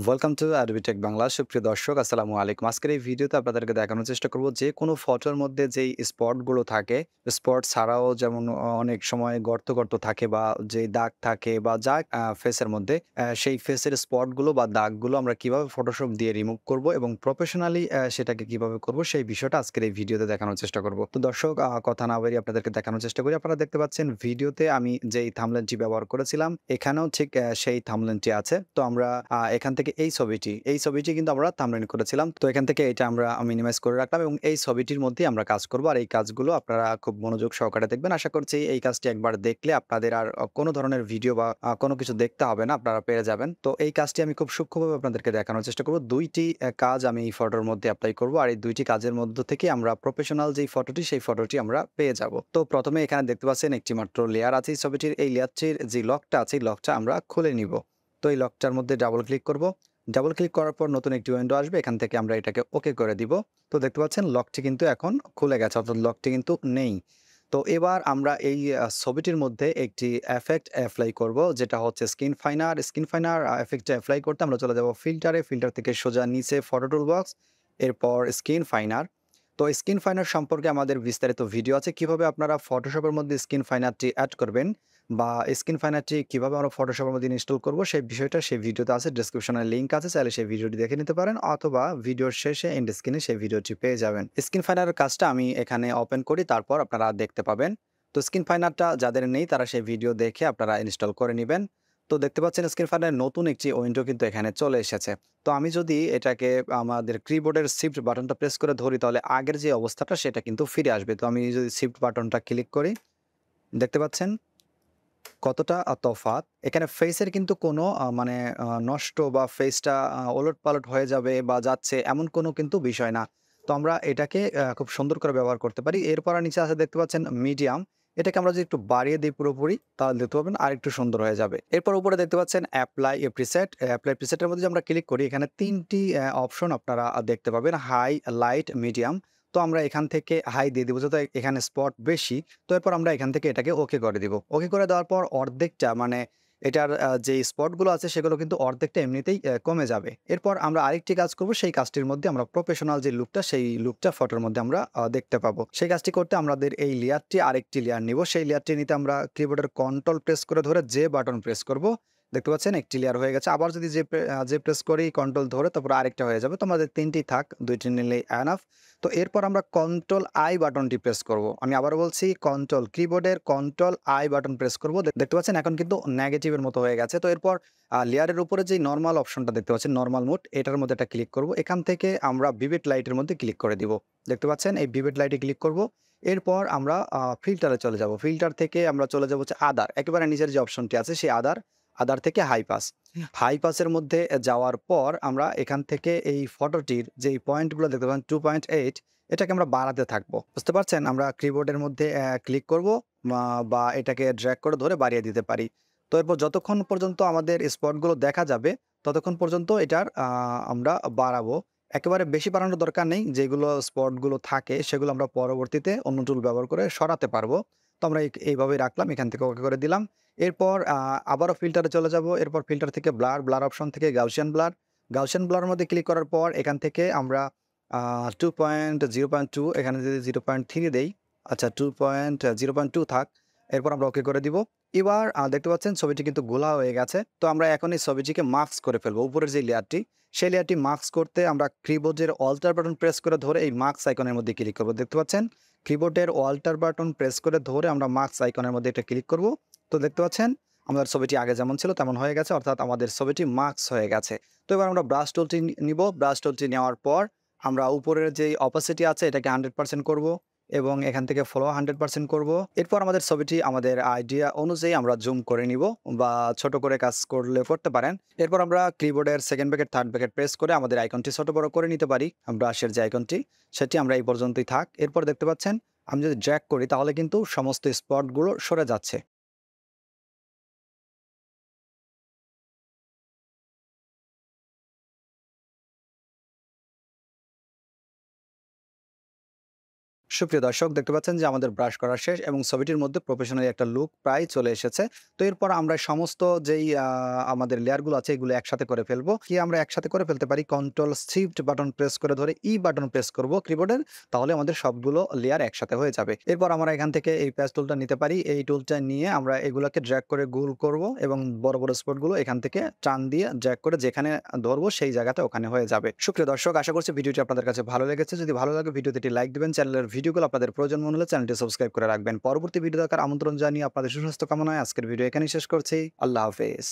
Welcome to Adobe Tech Bangla. সুপ্রিয় দর্শক, আসসালামু আলাইকুম। আজকের এই ভিডিওতে আপনাদেরকে দেখানোর চেষ্টা করব যে কোনো ফটোর মধ্যে যেই স্পটগুলো থাকে, স্পট ছাড়াও যেমন অনেক সময় গর্ত থাকে বা যেই দাগ থাকে বা যা ফেসের মধ্যে সেই ফেসের স্পটগুলো বা দাগগুলো আমরা কিভাবে ফটোশপ দিয়ে রিমুভ করব এবং প্রফেশনালি সেটাকে কিভাবে করব সেই বিষয়টা আজকের এই ভিডিওতে দেখানোর চেষ্টা করব। তো দর্শক, কথা না বাড়িয়ে আপনাদেরকে দেখানোর চেষ্টা করি। আপনারা দেখতে পাচ্ছেন ভিডিওতে আমি যেই থাম্বনেলটি ব্যবহার করেছিলাম, এখানেও ঠিক সেই থাম্বনেলটি আছে। তো আমরা এখান থেকে এই ছবিটি কিন্তু আমরা থাম্বনেল করেছিলাম। তো এখান থেকে এটা আমরা মিনিমাইজ করে রাখলাম এবং এই ছবিটির মধ্যেই আমরা কাজ করব। আর এই কাজগুলো আপনারা খুব মনোযোগ সহকারে দেখবেন। আশা করছি এই কাজটি একবার দেখলে আপনাদের আর কোনো ধরনের ভিডিও বা কোনো কিছু দেখতে হবে না, আপনারা পেরে যাবেন। তো এই কাজটি আমি খুব সূক্ষ্মভাবে আপনাদেরকে দেখানোর চেষ্টা করব। ২ টি কাজ আমি এই ফটোর মধ্যে এপ্লাই করব। আর এই ২ টি কাজের মধ্য থেকে আমরা প্রফেশনাল যেই ফটোটি, সেই ফটোটি আমরা পেয়ে যাব। তো প্রথমে এখানে দেখতে পাচ্ছেন একটি মাত্র লেয়ার আছে এই ছবিটির। এই লেয়ারটির যে লকটা আছে, এই লকটা আমরা খুলে নিব। তো এই লকটার মধ্যে ডাবল ক্লিক করব। ডাবল ক্লিক করার পর নতুন একটি উইন্ডো আসবে। এখান থেকে আমরা এটাকে ওকে করে দিব। তো দেখতে পাচ্ছেন লকটি কিন্তু এখন খুলে গেছে, অর্থাৎ লকটি কিন্তু নেই। তো এবার আমরা এই ছবিটির মধ্যে একটি এফেক্ট এপ্লাই করব, যেটা হচ্ছে স্ক্রিন ফাইনার। স্ক্রিন ফাইনার এফেক্টটা এপ্লাই করতে আমরা চলে যাব ফিল্টারে। ফিল্টার থেকে সোজা নিচে ফটো টুল বক্স, এরপর স্ক্রিন ফাইনার। তো স্ক্রিন ফাইনার সম্পর্কে আমাদের বিস্তারিত ভিডিও আছে। কিভাবে আপনারা ফটোশপের মধ্যে স্ক্রিন ফাইনারটি এড করবেন বা স্ক্রিন ফাইনারটি কিভাবে আমরা ফটোশপের মধ্যে ইনস্টল করব সেই বিষয়টা সেই ভিডিওতে আছে। ডেসক্রিপশনে লিংক আছে, চাইলে সেই ভিডিওটি দেখে নিতে পারেন অথবা ভিডিওর শেষে এন্ড স্ক্রিনে সেই ভিডিওটি পেয়ে যাবেন। স্ক্রিন ফাইনারের কাজটা আমি এখানে ওপেন করি, তারপর আপনারা দেখতে পাবেন। তো স্ক্রিন ফাইনারটা যাদের নেই তারা সেই ভিডিও দেখে আপনারা ইনস্টল করে নিবেন। তো দেখতে পাচ্ছেন স্ক্রিন ফাইনারের নতুন একটি উইন্ডো কিন্তু এখানে চলে এসেছে। তো আমি যদি এটাকে আমাদের কিবোর্ডের শিফট বাটনটা প্রেস করে ধরি, তাহলে আগের যে অবস্থাটা সেটা কিন্তু ফিরে আসবে। তো আমি যদি শিফট বাটনটা ক্লিক করি, দেখতে পাচ্ছেন কতটা তফাৎ। এখানে ফেসের কিন্তু কোনো মানে নষ্ট বা ফেসটা ওলটপালট হয়ে যাবে বা যাচ্ছে এমন কোনো কিন্তু বিষয় না। তো আমরা এটাকে খুব সুন্দর করে ব্যবহার করতে পারি। এরপর আর নিচে আছে দেখতে পাচ্ছেন মিডিয়াম। এটাকে আমরা যদি একটু বাড়িয়ে দিই পুরোপুরি, তাহলে দেখতে পাবেন আরেকটু সুন্দর হয়ে যাবে। এরপর উপরে দেখতে পাচ্ছেন অ্যাপ্লাই এ প্রিসেট। অ্যাপ্লাই প্রিসেটের মধ্যে যদি আমরা ক্লিক করি, এখানে ৩ টি অপশন আপনারা দেখতে পাবেন, হাই, লাইট, মিডিয়াম। তো আমরা এখান থেকে হাই দিয়ে দিব যেহেতু এখানে স্পট বেশি। তো এরপর আমরা এখান থেকে এটাকে ওকে করে দিব। ওকে করে দেওয়ার পর অর্ধেকটা মানে এটার যেই স্পটগুলো আছে সেগুলো কিন্তু অর্ধেকটা এমনিতেই কমে যাবে। এরপর আমরা আরেকটি কাজ করব, সেই কাজটির মধ্যে আমরা প্রফেশনাল যে লুকটা, সেই লুকটা ফটোর মধ্যে আমরা দেখতে পাবো। সেই কাজটি করতে আমাদের এই লেয়ারটি আরেকটি লেয়ার নিব। সেই লেয়ারটি নিতে আমরা কিবোর্ডের কন্ট্রোল প্রেস করে ধরে যে বাটন প্রেস করব। দেখতে পাচ্ছেন একটি লেয়ার হয়ে গেছে। আবার যদি যে প্রেস করি কন্ট্রোল ধরে, তারপর আরেকটা হয়ে যাবে। তো আমাদের ৩ টি থাক, ২ টি নিলেই এনাফ। তো এরপর আমরা কন্ট্রোল আই বাটনটি প্রেস করব। আমি আবারও বলছি, কিবোর্ডের কন্ট্রোল আই বাটন প্রেস করব। দেখতে পাচ্ছেন এখন কিন্তু নেগেটিভের মতো হয়ে গেছে। তো এরপর লেয়ারের উপরে যেই নরমাল অপশনটা দেখতে পাচ্ছেন, নরমাল মোড, এটার মধ্যে একটা ক্লিক করব। এখান থেকে আমরা ভিভিড লাইটের মধ্যে ক্লিক করে দিব। দেখতে পাচ্ছেন এই ভিভিড লাইটে ক্লিক করব। এরপর আমরা ফিল্টারে চলে যাব। ফিল্টার থেকে আমরা চলে যাব হচ্ছে আদার। একেবারে নিচের যে অপশনটি আছে সেই আদার থেকে হাই পাস। হাই পাসের মধ্যে যাওয়ার পর আমরা এখান থেকে এই ফটোটির যেই পয়েন্টগুলো দেখতে পাবেন 2.8, এটাকে আমরা বাড়াতে থাকবো। বুঝতে পারছেন? আমরা কিবোর্ডের মধ্যে ক্লিক করব বা এটাকে ড্র্যাগ করে ধরে বাড়িয়ে দিতে পারি। তো এরপর যতক্ষণ পর্যন্ত আমাদের স্পটগুলো দেখা যাবে, ততক্ষণ পর্যন্ত এটার আমরা বাড়াবো। একেবারে বেশি বাড়ানোর দরকার নেই। যেগুলো স্পটগুলো থাকে সেগুলো আমরা পরবর্তীতে অন্য টুল ব্যবহার করে সরাতে পারবো। তো আমরা এইভাবেই রাখলাম। এখান থেকে ওকে করে দিলাম। এরপর আবারও ফিল্টারে চলে যাব। এরপর ফিল্টার থেকে ব্লার অপশন থেকে গাউসিয়ান ব্লারের মধ্যে ক্লিক করার পর এখান থেকে আমরা 2.0.2, এখানে যদি 0.3 দেই, আচ্ছা 2.0.2 থাক। এরপর আমরা ওকে করে দিব। এবার দেখতে পাচ্ছেন ছবিটি কিন্তু ঘোলা হয়ে গেছে। তো আমরা এখন এই ছবিটিকে মাস্ক করে ফেলবো। উপরের যে লেয়ারটি, সেই লেয়ারটি মাস্ক করতে আমরা কিবোর্ডের অল্টার বাটন প্রেস করে ধরে এই মাস্ক আইকনের মধ্যে ক্লিক করব। দেখতে পাচ্ছেন কিবোর্ডের অল্টার বাটন প্রেস করে ধরে আমরা মাস্ক আইকনের মধ্যে এটা ক্লিক করব। তো দেখতে পাচ্ছেন আমাদের ছবিটি আগে যেমন ছিল তেমন হয়ে গেছে, অর্থাৎ আমাদের ছবিটি মাস্ক হয়ে গেছে। তো এবার আমরা ব্রাশ টুলটি নিব। ব্রাশ টুলটি নেওয়ার পর আমরা উপরের যেই অপাসিটি আছে এটাকে 100% করব এবং এখান থেকে ফলো 100% করব। এরপর আমাদের ছবিটি আমাদের আইডিয়া অনুযায়ী আমরা জুম করে নিব বা ছোট করে কাজ করলে করতে পারেন। এরপর আমরা কিবোর্ডের second bracket, third bracket press করে আমাদের আইকনটি ছোট বড় করে নিতে পারি। ব্রাশের যে আইকনটি, সেটি আমরা এই পর্যন্তই থাক। এরপর দেখতে পাচ্ছেন আমি যদি ড্র্যাগ করি তাহলে কিন্তু সমস্ত স্পটগুলো সরে যাচ্ছে। সুপ্রিয় দর্শক, দেখতে পাচ্ছেন যে আমাদের ব্রাশ করা শেষ এবং ছবিটির মধ্যে প্রফেশনালি একটা লুক প্রায় চলে এসেছে। তো এরপর আমরা সমস্ত যেই আমাদের লেয়ারগুলো আছে এগুলো একসাথে করে ফেলবো। কি আমরা একসাথে করে ফেলতে পারি, কন্ট্রোল শিফট বাটন প্রেস করে ধরে ই বাটন প্রেস করব কিবোর্ডের। তাহলে আমাদের সবগুলো লেয়ার একসাথে হয়ে যাবে। এরপর আমরা এখান থেকে এই প্যাচ টুলটা নিতে পারি। এই টুলটা নিয়ে আমরা এগুলোকে ড্র্যাগ করে গোল করব এবং বড়, বড় স্পট গুলো এখান থেকে টান দিয়ে ড্র্যাগ করে যেখানে ধরবো সেই জায়গাটা ওখানে হয়ে যাবে। সুপ্রিয় দর্শক, আশা করছি ভিডিওটি আপনাদের কাছে ভালো লেগেছে। যদি ভালো লাগে ভিডিওতে একটি লাইক দিবেন। চ্যানেলের ভিডিওগুলো আপনাদের প্রয়োজন মনে হলে চ্যানেলটি সাবস্ক্রাইব করে রাখবেন। পরবর্তী ভিডিও দেখার আমন্ত্রণ জানিয়ে আপনাদের সুস্বাস্থ্য কামনায় আজকের ভিডিও এখানেই শেষ করছি। আল্লাহ হাফেজ।